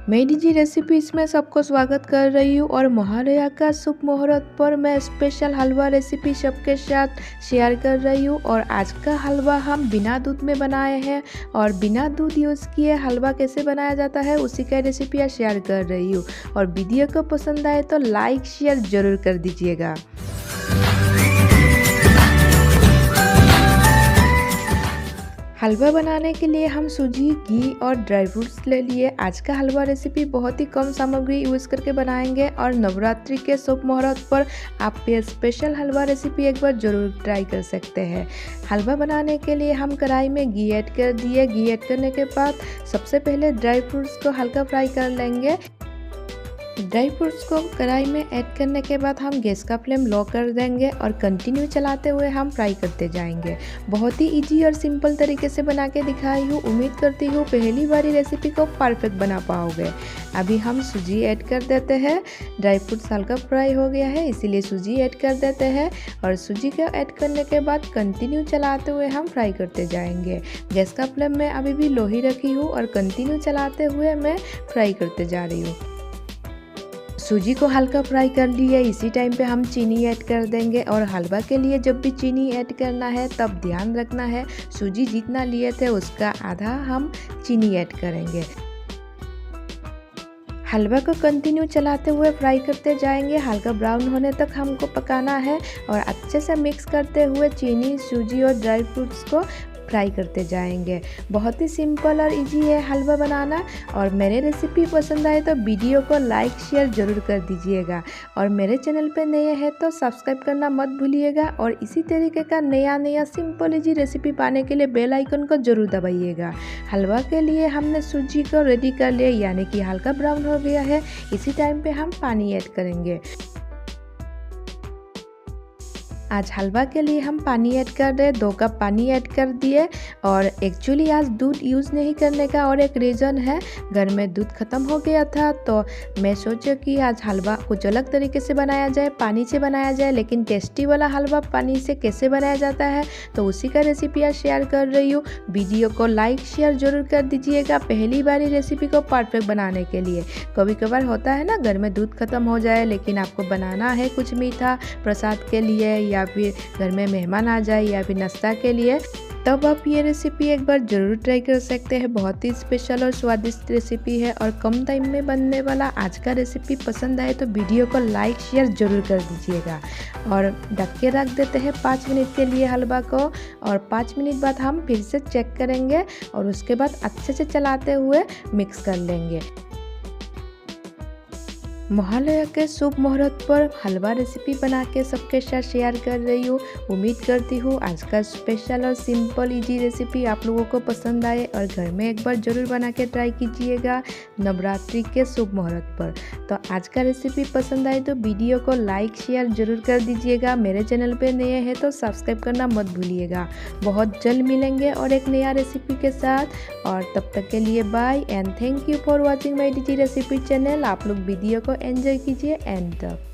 मैं DG recipes में सबको स्वागत कर रही हूँ और महालया का शुभ मुहूर्त पर मैं स्पेशल हलवा रेसिपी सबके साथ शेयर कर रही हूँ। और आज का हलवा हम बिना दूध में बनाए हैं और बिना दूध यूज़ किए हलवा कैसे बनाया जाता है उसी का रेसिपी आज शेयर कर रही हूँ। और वीडियो को पसंद आए तो लाइक शेयर ज़रूर कर दीजिएगा। हलवा बनाने के लिए हम सूजी, घी और ड्राई फ्रूट्स ले लिए। आज का हलवा रेसिपी बहुत ही कम सामग्री यूज़ करके बनाएंगे और नवरात्रि के शुभ मुहूर्त पर आप ये स्पेशल हलवा रेसिपी एक बार ज़रूर ट्राई कर सकते हैं। हलवा बनाने के लिए हम कढ़ाई में घी ऐड कर दिए। घी ऐड करने के बाद सबसे पहले ड्राई फ्रूट्स को हल्का फ्राई कर लेंगे। ड्राई फ्रूट्स को कढ़ाई में ऐड करने के बाद हम गैस का फ्लेम लो कर देंगे और कंटिन्यू चलाते हुए हम फ्राई करते जाएंगे। बहुत ही इजी और सिंपल तरीके से बना के दिखाई हूँ। उम्मीद करती हूँ पहली बारी रेसिपी को परफेक्ट बना पाओगे। अभी हम सूजी ऐड कर देते हैं। ड्राई फ्रूट्स हल्का फ्राई हो गया है इसीलिए सूजी ऐड कर देते हैं और सूजी को ऐड करने के बाद कंटिन्यू चलाते हुए हम फ्राई करते जाएंगे। गैस का फ्लेम मैं अभी भी लो ही रखी हूँ और कंटिन्यू चलाते हुए मैं फ्राई करते जा रही हूँ। सूजी को हल्का फ्राई कर लिए। इसी टाइम पे हम चीनी ऐड कर देंगे और हलवा के लिए जब भी चीनी ऐड करना है तब ध्यान रखना है सूजी जितना लिए थे उसका आधा हम चीनी ऐड करेंगे। हलवा को कंटिन्यू चलाते हुए फ्राई करते जाएंगे। हल्का ब्राउन होने तक हमको पकाना है और अच्छे से मिक्स करते हुए चीनी, सूजी और ड्राई फ्रूट्स को फ्राई करते जाएंगे। बहुत ही सिंपल और इजी है हलवा बनाना। और मेरे रेसिपी पसंद आए तो वीडियो को लाइक शेयर ज़रूर कर दीजिएगा और मेरे चैनल पे नए हैं तो सब्सक्राइब करना मत भूलिएगा। और इसी तरीके का नया सिंपल इजी रेसिपी पाने के लिए बेल आइकन को ज़रूर दबाइएगा। हलवा के लिए हमने सूजी को रेडी कर लिया यानी कि हल्का ब्राउन हो गया है। इसी टाइम पे हम पानी ऐड करेंगे। आज हलवा के लिए हम पानी ऐड कर रहे हैं। 2 कप पानी ऐड कर दिए। और एक्चुअली आज दूध यूज़ नहीं करने का और एक रीज़न है, घर में दूध ख़त्म हो गया था तो मैं सोचा कि आज हलवा कुछ अलग तरीके से बनाया जाए, पानी से बनाया जाए। लेकिन टेस्टी वाला हलवा पानी से कैसे बनाया जाता है तो उसी का रेसिपी आज शेयर कर रही हूँ। वीडियो को लाइक शेयर ज़रूर कर दीजिएगा पहली बारी रेसिपी को परफेक्ट बनाने के लिए। कभी कभार होता है ना घर में दूध ख़त्म हो जाए लेकिन आपको बनाना है कुछ मीठा प्रसाद के लिए या फिर घर में मेहमान आ जाए या फिर नाश्ता के लिए, तब आप ये रेसिपी एक बार ज़रूर ट्राई कर सकते हैं। बहुत ही स्पेशल और स्वादिष्ट रेसिपी है और कम टाइम में बनने वाला आज का रेसिपी पसंद आए तो वीडियो को लाइक शेयर ज़रूर कर दीजिएगा। और ढक के रख देते हैं 5 मिनट के लिए हलवा को और 5 मिनट बाद हम फिर से चेक करेंगे और उसके बाद अच्छे से चलाते हुए मिक्स कर लेंगे। महालया के शुभ मुहूर्त पर हलवा रेसिपी बना के सबके साथ शेयर कर रही हूँ। उम्मीद करती हूँ आज का स्पेशल और सिंपल इजी रेसिपी आप लोगों को पसंद आए और घर में एक बार ज़रूर बना के ट्राई कीजिएगा नवरात्रि के शुभ मुहूर्त पर। तो आज का रेसिपी पसंद आए तो वीडियो को लाइक शेयर ज़रूर कर दीजिएगा। मेरे चैनल पे नए हैं तो सब्सक्राइब करना मत भूलिएगा। बहुत जल्द मिलेंगे और एक नया रेसिपी के साथ। और तब तक के लिए bye and thank you for watching my DG recipe channel. आप लोग वीडियो को एंजॉय कीजिए एंड तक।